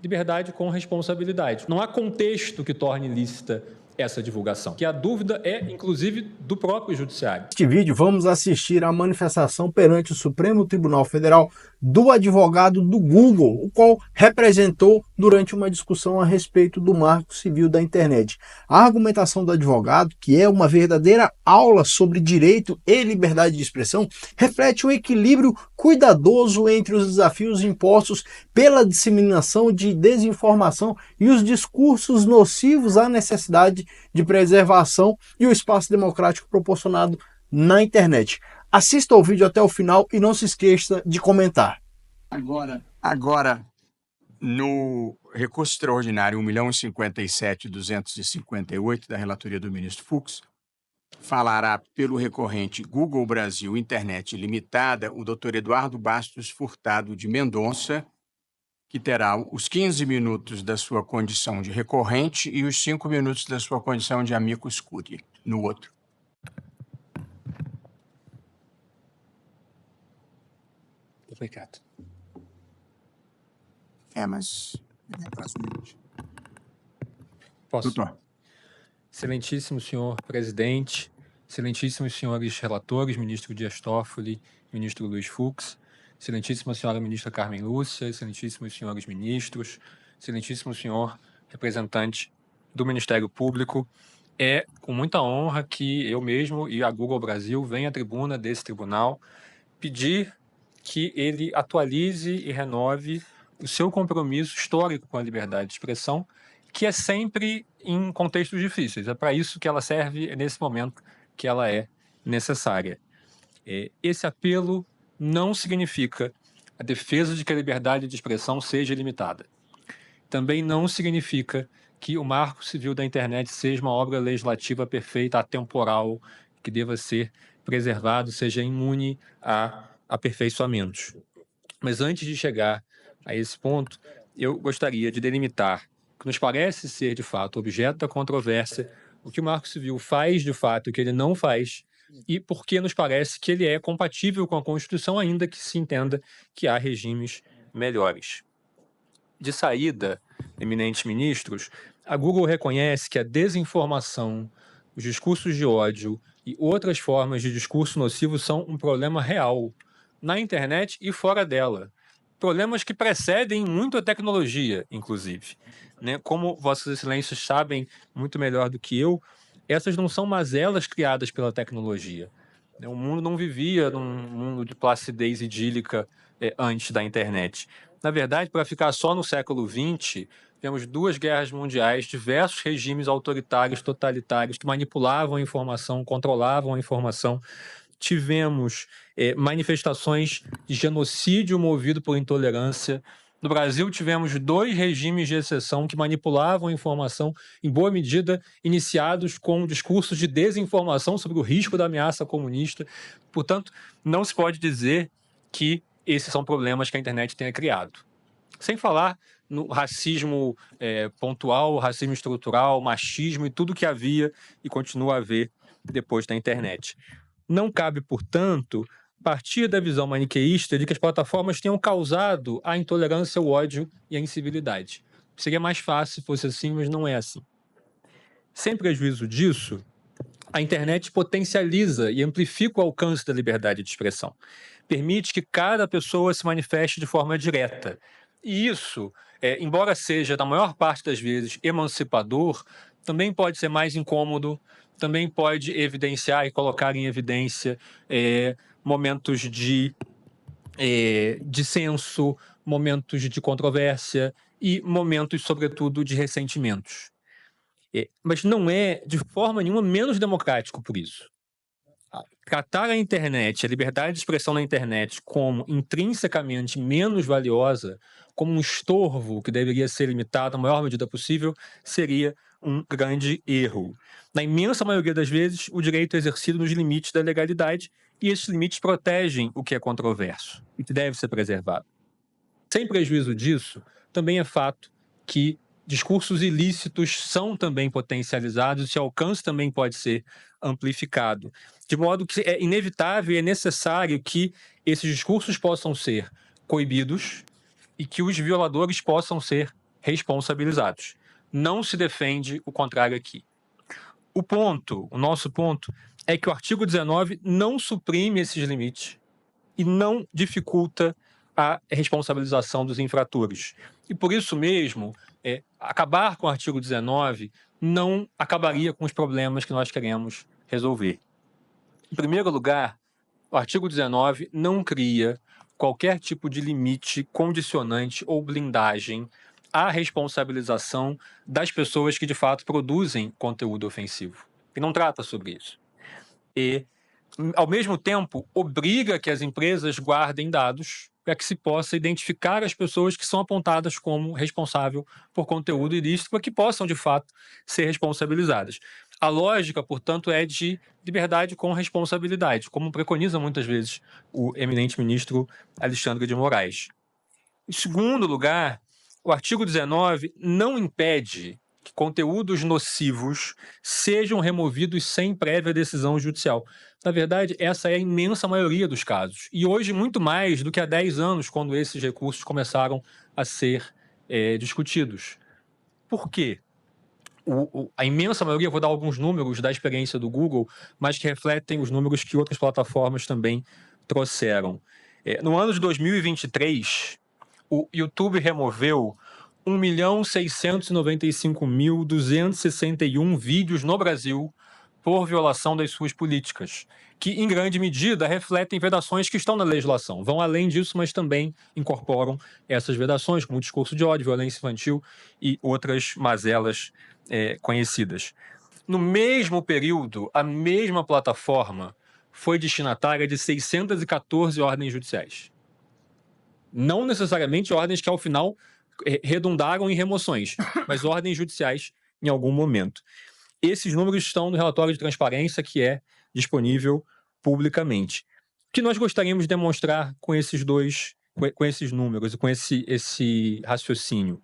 liberdade com responsabilidade. Não há contexto que torne ilícita essa divulgação, que a dúvida é, inclusive, do próprio judiciário. Neste vídeo, vamos assistir à manifestação perante o Supremo Tribunal Federal do advogado do Google, o qual representou durante uma discussão a respeito do Marco Civil da Internet. A argumentação do advogado, que é uma verdadeira aula sobre direito e liberdade de expressão, reflete um equilíbrio cuidadoso entre os desafios impostos pela disseminação de desinformação e os discursos nocivos à necessidade de preservação e o espaço democrático proporcionado na internet. Assista ao vídeo até o final e não se esqueça de comentar. Agora, no recurso extraordinário 1.057.258 da relatoria do ministro Fux, falará pelo recorrente Google Brasil Internet Limitada o Dr. Eduardo Bastos Furtado de Mendonça, que terá os 15 minutos da sua condição de recorrente e os 5 minutos da sua condição de amicus curiae no outro. Obrigado. Mas... Posso? Doutor. Excelentíssimo senhor presidente, excelentíssimos senhores relatores, ministro Dias Toffoli, ministro Luiz Fux, excelentíssima senhora ministra Carmen Lúcia, excelentíssimos senhores ministros, excelentíssimo senhor representante do Ministério Público, é com muita honra que eu mesmo e a Google Brasil venha à tribuna desse tribunal pedir que ele atualize e renove o seu compromisso histórico com a liberdade de expressão, que é sempre em contextos difíceis. É para isso que ela serve nesse momento que ela é necessária. Esse apelo não significa a defesa de que a liberdade de expressão seja limitada. Também não significa que o Marco Civil da Internet seja uma obra legislativa perfeita, atemporal, que deva ser preservado, seja imune a aperfeiçoamentos. Mas antes de chegar a esse ponto, eu gostaria de delimitar que nos parece ser, de fato, objeto da controvérsia, o que o Marco Civil faz, de fato, e o que ele não faz, e porque nos parece que ele é compatível com a Constituição, ainda que se entenda que há regimes melhores. De saída, eminentes ministros, a Google reconhece que a desinformação, os discursos de ódio e outras formas de discurso nocivo são um problema real, na internet e fora dela. Problemas que precedem muito a tecnologia, inclusive. Como Vossas Excelências sabem muito melhor do que eu, essas não são mazelas criadas pela tecnologia. O mundo não vivia num mundo de placidez idílica antes da internet. Na verdade, para ficar só no século XX, temos 2 guerras mundiais, diversos regimes autoritários, totalitários, que manipulavam a informação, controlavam a informação. Tivemos manifestações de genocídio movido por intolerância. No Brasil, tivemos 2 regimes de exceção que manipulavam a informação, em boa medida iniciados com discursos de desinformação sobre o risco da ameaça comunista. Portanto, não se pode dizer que esses são problemas que a internet tenha criado. Sem falar no racismo pontual, racismo estrutural, machismo e tudo que havia e continua a haver depois da internet. Não cabe, portanto, partir da visão maniqueísta de que as plataformas tenham causado a intolerância, o ódio e a incivilidade. Seria mais fácil se fosse assim, mas não é assim. Sem prejuízo disso, a internet potencializa e amplifica o alcance da liberdade de expressão. Permite que cada pessoa se manifeste de forma direta. E isso, embora seja, na maior parte das vezes, emancipador, também pode ser mais incômodo, também pode evidenciar e colocar em evidência momentos de dissenso, momentos de controvérsia e momentos, sobretudo, de ressentimentos. Mas não é, de forma nenhuma, menos democrático por isso. Tratar a internet, a liberdade de expressão na internet, como intrinsecamente menos valiosa, como um estorvo que deveria ser limitado à maior medida possível, seria um grande erro. Na imensa maioria das vezes, o direito é exercido nos limites da legalidade e esses limites protegem o que é controverso e que deve ser preservado. Sem prejuízo disso, também é fato que discursos ilícitos são também potencializados e seu alcance também pode ser amplificado. De modo que é inevitável e é necessário que esses discursos possam ser coibidos e que os violadores possam ser responsabilizados. Não se defende o contrário aqui. O nosso ponto, é que o artigo 19 não suprime esses limites e não dificulta a responsabilização dos infratores. E por isso mesmo, acabar com o artigo 19 não acabaria com os problemas que nós queremos resolver. Em primeiro lugar, o artigo 19 não cria qualquer tipo de limite, condicionante ou blindagem à responsabilização das pessoas que, de fato, produzem conteúdo ofensivo. E não trata sobre isso. E, ao mesmo tempo, obriga que as empresas guardem dados para que se possa identificar as pessoas que são apontadas como responsável por conteúdo ilícito para que possam, de fato, ser responsabilizadas. A lógica, portanto, é de liberdade com responsabilidade, como preconiza muitas vezes o eminente ministro Alexandre de Moraes. Em segundo lugar, o artigo 19 não impede que conteúdos nocivos sejam removidos sem prévia decisão judicial. Na verdade, essa é a imensa maioria dos casos. E hoje, muito mais do que há 10 anos, quando esses recursos começaram a ser discutidos. Por quê? A imensa maioria, vou dar alguns números da experiência do Google, mas que refletem os números que outras plataformas também trouxeram. No ano de 2023, o YouTube removeu 1.695.261 vídeos no Brasil por violação das suas políticas, que, em grande medida, refletem vedações que estão na legislação. Vão além disso, mas também incorporam essas vedações, como discurso de ódio, violência infantil e outras mazelas conhecidas. No mesmo período, a mesma plataforma foi destinatária de 614 ordens judiciais. Não necessariamente ordens que, ao final, redundaram em remoções, mas ordens judiciais em algum momento. Esses números estão no relatório de transparência que é disponível publicamente. O que nós gostaríamos de demonstrar com esses números e com esse raciocínio?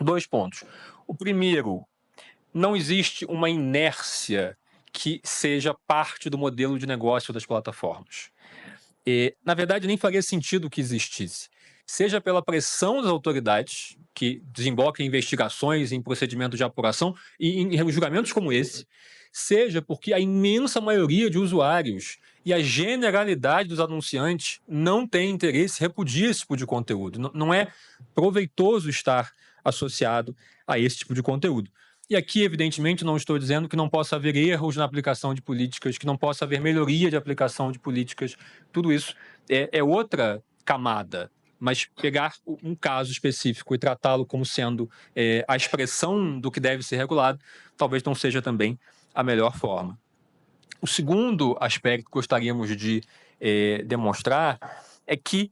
2 pontos. O primeiro, não existe uma inércia que seja parte do modelo de negócio das plataformas. Na verdade, nem faria sentido que existisse. Seja pela pressão das autoridades, que desemboca em investigações, em procedimentos de apuração e em julgamentos como esse, seja porque a imensa maioria de usuários e a generalidade dos anunciantes não tem interesse, repudia esse tipo de conteúdo. Não é proveitoso estar associado a esse tipo de conteúdo. E aqui, evidentemente, não estou dizendo que não possa haver erros na aplicação de políticas, que não possa haver melhoria de aplicação de políticas. Tudo isso é outra camada. Mas pegar um caso específico e tratá-lo como sendo a expressão do que deve ser regulado, talvez não seja também a melhor forma. O segundo aspecto que gostaríamos de demonstrar é que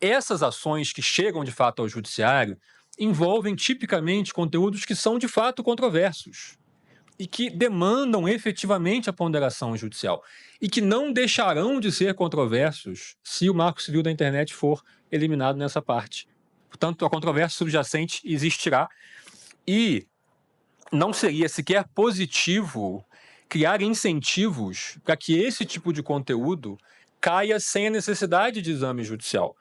essas ações que chegam de fato ao judiciário envolvem tipicamente conteúdos que são de fato controversos e que demandam efetivamente a ponderação judicial e que não deixarão de ser controversos se o Marco Civil da Internet for eliminado nessa parte. Portanto, a controvérsia subjacente existirá e não seria sequer positivo criar incentivos para que esse tipo de conteúdo caia sem a necessidade de exame judicial.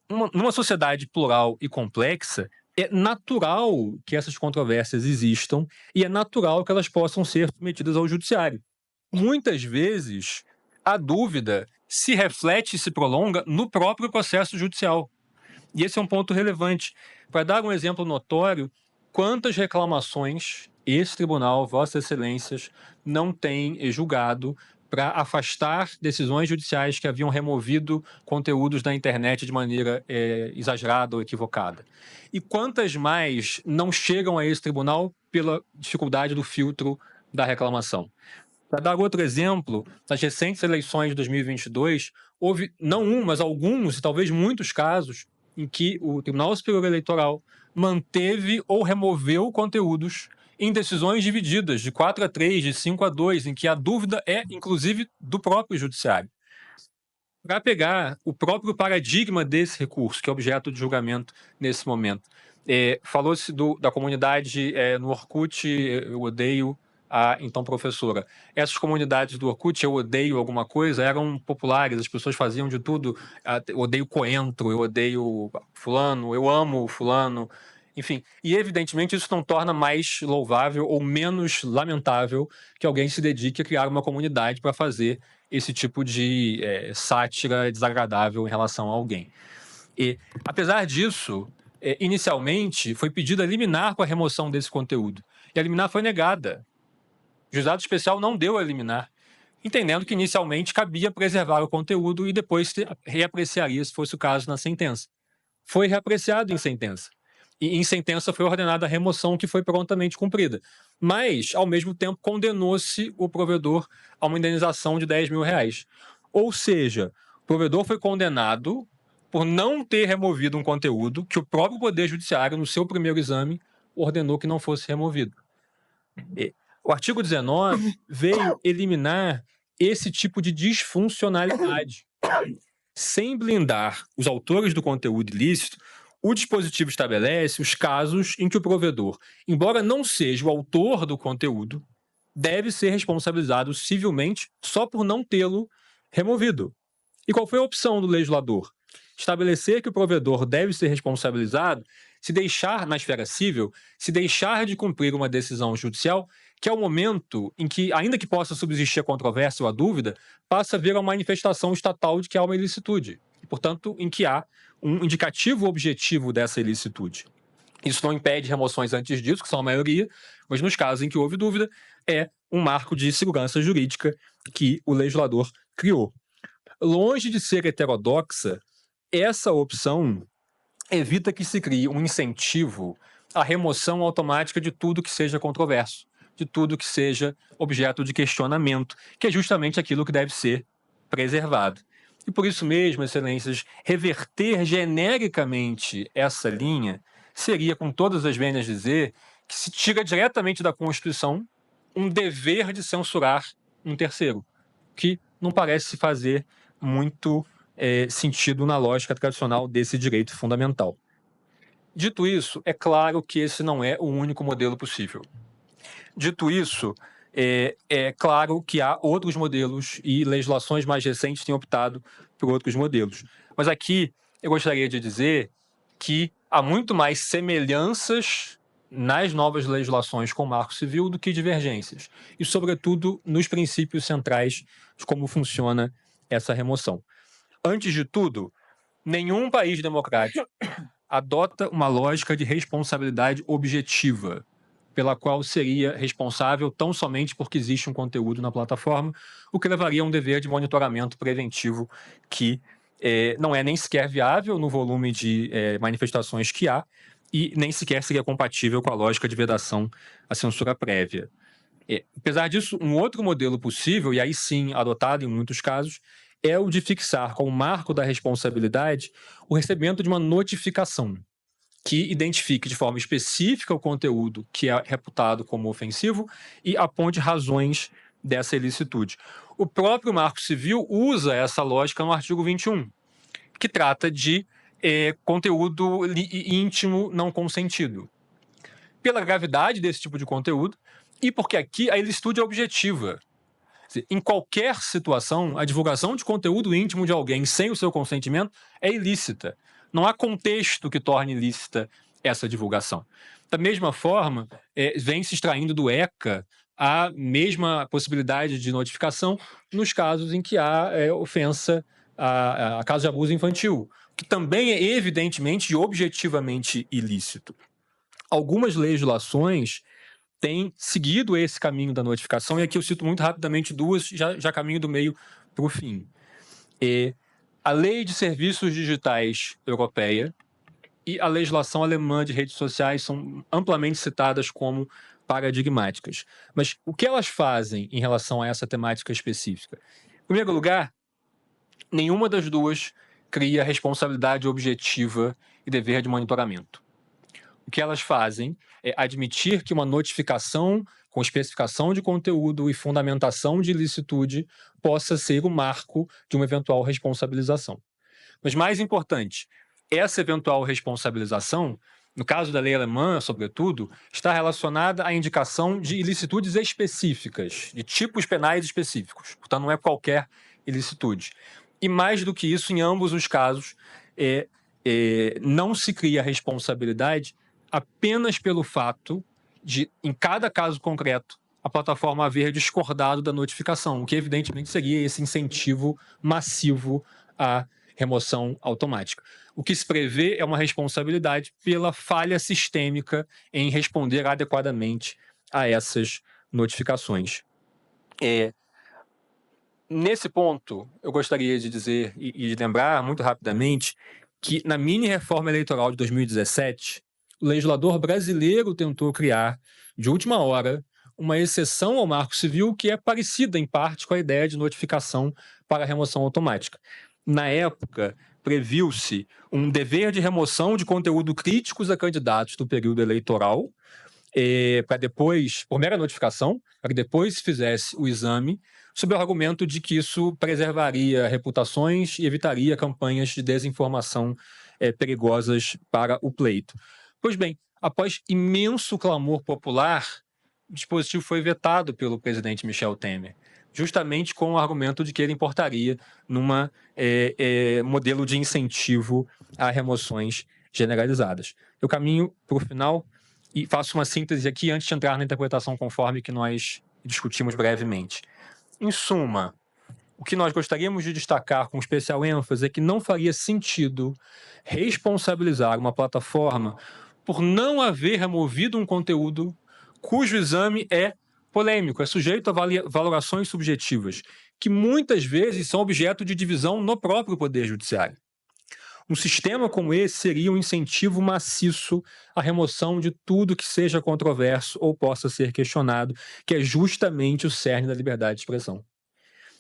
Numa sociedade plural e complexa, é natural que essas controvérsias existam e é natural que elas possam ser submetidas ao judiciário. Muitas vezes, a dúvida se reflete e se prolonga no próprio processo judicial. E esse é um ponto relevante. Para dar um exemplo notório, quantas reclamações esse tribunal, Vossas Excelências, não tem julgado para afastar decisões judiciais que haviam removido conteúdos da internet de maneira exagerada ou equivocada. E quantas mais não chegam a esse tribunal pela dificuldade do filtro da reclamação. Para dar outro exemplo, nas recentes eleições de 2022, houve não um, mas alguns e talvez muitos casos em que o Tribunal Superior Eleitoral manteve ou removeu conteúdos em decisões divididas, de 4-3, de 5-2, em que a dúvida é, inclusive, do próprio judiciário. Para pegar o próprio paradigma desse recurso, que é objeto de julgamento nesse momento, falou-se da comunidade no Orkut, eu odeio à então professora: essas comunidades do Orkut, eu odeio alguma coisa, eram populares, as pessoas faziam de tudo, eu odeio coentro, eu odeio fulano, eu amo fulano, enfim. E evidentemente isso não torna mais louvável ou menos lamentável que alguém se dedique a criar uma comunidade para fazer esse tipo de sátira desagradável em relação a alguém. E, apesar disso, inicialmente foi pedido a liminar com a remoção desse conteúdo. E a liminar foi negada. O juizado especial não deu a liminar, entendendo que inicialmente cabia preservar o conteúdo e depois reapreciaria, se fosse o caso, na sentença. Foi reapreciado em sentença. E em sentença foi ordenada a remoção, que foi prontamente cumprida. Mas, ao mesmo tempo, condenou-se o provedor a uma indenização de R$10 mil. Ou seja, o provedor foi condenado por não ter removido um conteúdo que o próprio Poder Judiciário, no seu primeiro exame, ordenou que não fosse removido. O artigo 19 veio eliminar esse tipo de disfuncionalidade. Sem blindar os autores do conteúdo ilícito, o dispositivo estabelece os casos em que o provedor, embora não seja o autor do conteúdo, deve ser responsabilizado civilmente só por não tê-lo removido. E qual foi a opção do legislador? Estabelecer que o provedor deve ser responsabilizado se deixar, na esfera civil, se deixar de cumprir uma decisão judicial, que é o momento em que, ainda que possa subsistir a controvérsia ou a dúvida, passa a haver uma manifestação estatal de que há uma ilicitude. E, portanto, em que há um indicativo objetivo dessa ilicitude. Isso não impede remoções antes disso, que são a maioria, mas nos casos em que houve dúvida, é um marco de segurança jurídica que o legislador criou. Longe de ser heterodoxa, essa opção evita que se crie um incentivo à remoção automática de tudo que seja controverso, de tudo que seja objeto de questionamento, que é justamente aquilo que deve ser preservado. E por isso mesmo, excelências, reverter genericamente essa linha seria, com todas as vênias, dizer que se tira diretamente da Constituição um dever de censurar um terceiro, que não parece fazer muito sentido na lógica tradicional desse direito fundamental. Dito isso, é claro que esse não é o único modelo possível. Dito isso, é claro que há outros modelos e legislações mais recentes têm optado por outros modelos. Mas aqui eu gostaria de dizer que há muito mais semelhanças nas novas legislações com o Marco Civil do que divergências. E, sobretudo, nos princípios centrais de como funciona essa remoção. Antes de tudo, nenhum país democrático adota uma lógica de responsabilidade objetiva, pela qual seria responsável tão somente porque existe um conteúdo na plataforma, o que levaria a um dever de monitoramento preventivo que não é nem sequer viável no volume de manifestações que há e nem sequer seria compatível com a lógica de vedação à censura prévia. Apesar disso, um outro modelo possível, e aí sim adotado em muitos casos, é o de fixar como marco da responsabilidade o recebimento de uma notificação que identifique de forma específica o conteúdo que é reputado como ofensivo e aponte razões dessa ilicitude. O próprio Marco Civil usa essa lógica no artigo 21, que trata de conteúdo íntimo não consentido. Pela gravidade desse tipo de conteúdo e porque aqui a ilicitude é objetiva. Em qualquer situação, a divulgação de conteúdo íntimo de alguém sem o seu consentimento é ilícita. Não há contexto que torne ilícita essa divulgação. Da mesma forma, vem se extraindo do ECA a mesma possibilidade de notificação nos casos em que há ofensa a caso de abuso infantil, que também é evidentemente e objetivamente ilícito. Algumas legislações têm seguido esse caminho da notificação, e aqui eu cito muito rapidamente duas, já caminho do meio para o fim. A Lei de Serviços Digitais Europeia e a legislação alemã de redes sociais são amplamente citadas como paradigmáticas. Mas o que elas fazem em relação a essa temática específica? Em primeiro lugar, nenhuma das duas cria responsabilidade objetiva e dever de monitoramento. O que elas fazem é admitir que uma notificação com especificação de conteúdo e fundamentação de ilicitude possa ser o marco de uma eventual responsabilização. Mas mais importante, essa eventual responsabilização no caso da lei alemã, sobretudo, está relacionada à indicação de ilicitudes específicas, de tipos penais específicos. Portanto, não é qualquer ilicitude. E mais do que isso, em ambos os casos, não se cria responsabilidade apenas pelo fato de, em cada caso concreto, a plataforma haver discordado da notificação, o que evidentemente seria esse incentivo massivo à remoção automática. O que se prevê é uma responsabilidade pela falha sistêmica em responder adequadamente a essas notificações. Nesse ponto, eu gostaria de dizer e de lembrar muito rapidamente que na mini-reforma eleitoral de 2017, o legislador brasileiro tentou criar, de última hora, uma exceção ao Marco Civil que é parecida, em parte, com a ideia de notificação para remoção automática. Na época, previu-se um dever de remoção de conteúdo críticos a candidatos do período eleitoral, para depois, por mera notificação, para que depois se fizesse o exame, sob o argumento de que isso preservaria reputações e evitaria campanhas de desinformação perigosas para o pleito. Pois bem, após imenso clamor popular, o dispositivo foi vetado pelo presidente Michel Temer, justamente com o argumento de que ele importaria numa modelo de incentivo a remoções generalizadas. Eu caminho para o final e faço uma síntese aqui antes de entrar na interpretação conforme que nós discutimos brevemente. Em suma, o que nós gostaríamos de destacar com especial ênfase é que não faria sentido responsabilizar uma plataforma por não haver removido um conteúdo cujo exame é polêmico, é sujeito a valorações subjetivas, que muitas vezes são objeto de divisão no próprio Poder Judiciário. Um sistema como esse seria um incentivo maciço à remoção de tudo que seja controverso ou possa ser questionado, que é justamente o cerne da liberdade de expressão.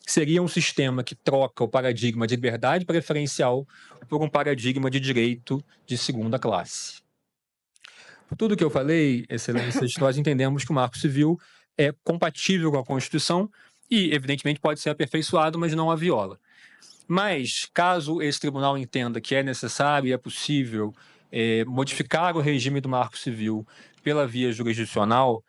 Seria um sistema que troca o paradigma de liberdade preferencial por um paradigma de direito de segunda classe. Por tudo que eu falei, excelências, nós entendemos que o Marco Civil é compatível com a Constituição e, evidentemente, pode ser aperfeiçoado, mas não a viola. Mas, caso esse tribunal entenda que é necessário e é possível modificar o regime do Marco Civil pela via jurisdicional,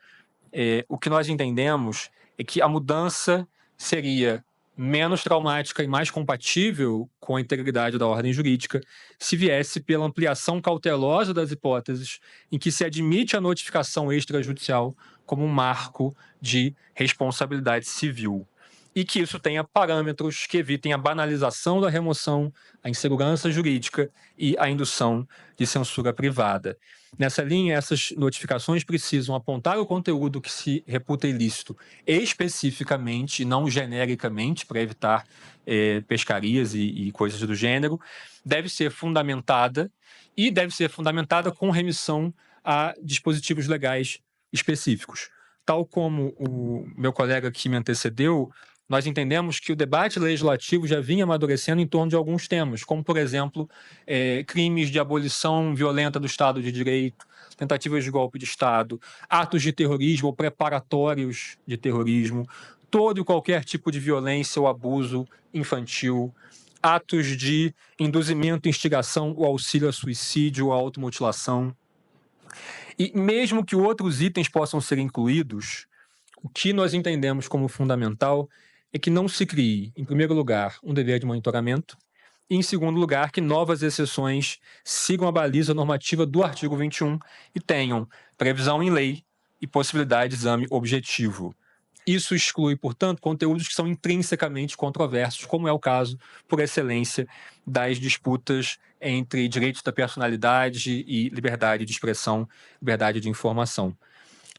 o que nós entendemos é que a mudança seria menos traumática e mais compatível com a integridade da ordem jurídica se viesse pela ampliação cautelosa das hipóteses em que se admite a notificação extrajudicial como um marco de responsabilidade civil. E que isso tenha parâmetros que evitem a banalização da remoção, a insegurança jurídica e a indução de censura privada. Nessa linha, essas notificações precisam apontar o conteúdo que se reputa ilícito especificamente e não genericamente, para evitar pescarias e coisas do gênero. Deve ser fundamentada com remissão a dispositivos legais específicos. Tal como o meu colega que me antecedeu, nós entendemos que o debate legislativo já vinha amadurecendo em torno de alguns temas, como, por exemplo, crimes de abolição violenta do Estado de Direito, tentativas de golpe de Estado, atos de terrorismo ou preparatórios de terrorismo, todo e qualquer tipo de violência ou abuso infantil, atos de induzimento, instigação ou auxílio a suicídio ou a automutilação. E mesmo que outros itens possam ser incluídos, o que nós entendemos como fundamental é que não se crie, em primeiro lugar, um dever de monitoramento e, em segundo lugar, que novas exceções sigam a baliza normativa do artigo 21 e tenham previsão em lei e possibilidade de exame objetivo. Isso exclui, portanto, conteúdos que são intrinsecamente controversos, como é o caso, por excelência, das disputas entre direitos da personalidade e liberdade de expressão, liberdade de informação.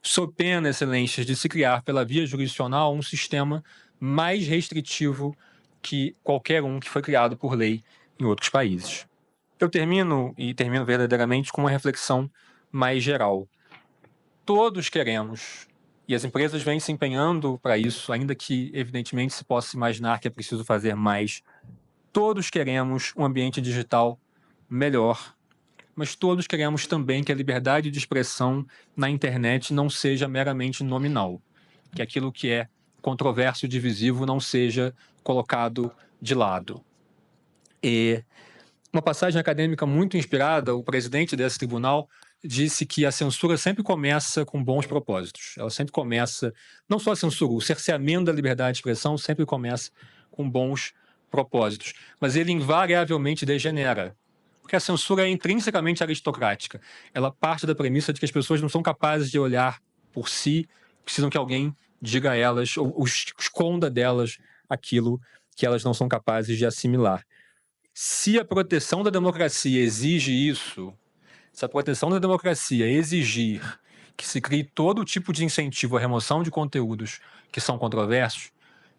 Sob pena, excelências, de se criar pela via jurisdicional um sistema mais restritivo que qualquer um que foi criado por lei em outros países. Eu termino verdadeiramente com uma reflexão mais geral. Todos queremos, e as empresas vêm se empenhando para isso, ainda que, evidentemente, se possa imaginar que é preciso fazer mais, todos queremos um ambiente digital melhor, mas todos queremos também que a liberdade de expressão na internet não seja meramente nominal, que aquilo que é controverso e divisivo não seja colocado de lado. E uma passagem acadêmica muito inspirada, o presidente desse tribunal disse que a censura sempre começa com bons propósitos. Ela sempre começa, não só a censura, o cerceamento da liberdade de expressão sempre começa com bons propósitos. Mas ele invariavelmente degenera. Porque a censura é intrinsecamente aristocrática. Ela parte da premissa de que as pessoas não são capazes de olhar por si, precisam que alguém diga a elas ou esconda delas aquilo que elas não são capazes de assimilar. Se a proteção da democracia exige isso, se a proteção da democracia exigir que se crie todo tipo de incentivo à remoção de conteúdos que são controversos,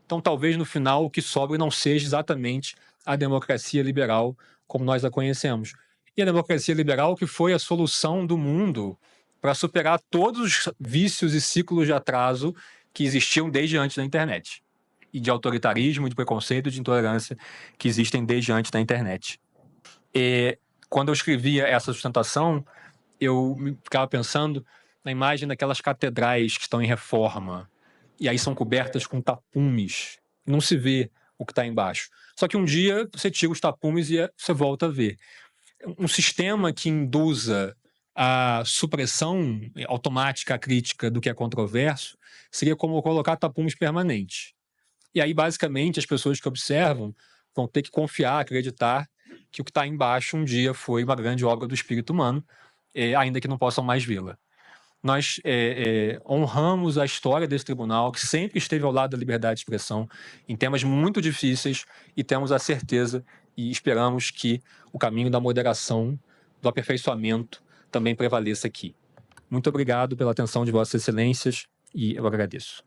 então talvez no final o que sobre não seja exatamente a democracia liberal como nós a conhecemos. E a democracia liberal que foi a solução do mundo para superar todos os vícios e ciclos de atraso que existiam desde antes da internet. E de autoritarismo, de preconceito, de intolerância que existem desde antes da internet. Quando eu escrevia essa sustentação, eu ficava pensando na imagem daquelas catedrais que estão em reforma, e aí são cobertas com tapumes, não se vê o que está embaixo. Só que um dia você tira os tapumes e você volta a ver. Um sistema que induza a supressão automática crítica do que é controverso seria como colocar tapumes permanentes. E aí, basicamente, as pessoas que observam vão ter que confiar, acreditar que o que está embaixo um dia foi uma grande obra do espírito humano, ainda que não possam mais vê-la. Nós honramos a história desse tribunal, que sempre esteve ao lado da liberdade de expressão em temas muito difíceis, e temos a certeza e esperamos que o caminho da moderação, do aperfeiçoamento, também prevaleça aqui. Muito obrigado pela atenção de Vossas Excelências e eu agradeço.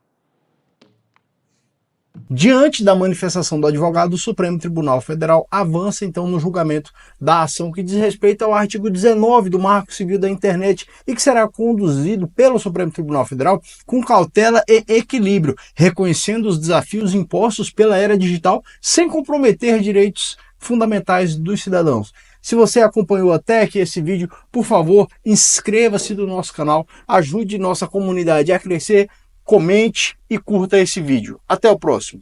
Diante da manifestação do advogado, o Supremo Tribunal Federal avança então no julgamento da ação que diz respeito ao artigo 19 do Marco Civil da Internet e que será conduzido pelo Supremo Tribunal Federal com cautela e equilíbrio, reconhecendo os desafios impostos pela era digital sem comprometer direitos fundamentais dos cidadãos. Se você acompanhou até aqui esse vídeo, por favor, inscreva-se no nosso canal, ajude nossa comunidade a crescer, comente e curta esse vídeo. Até o próximo.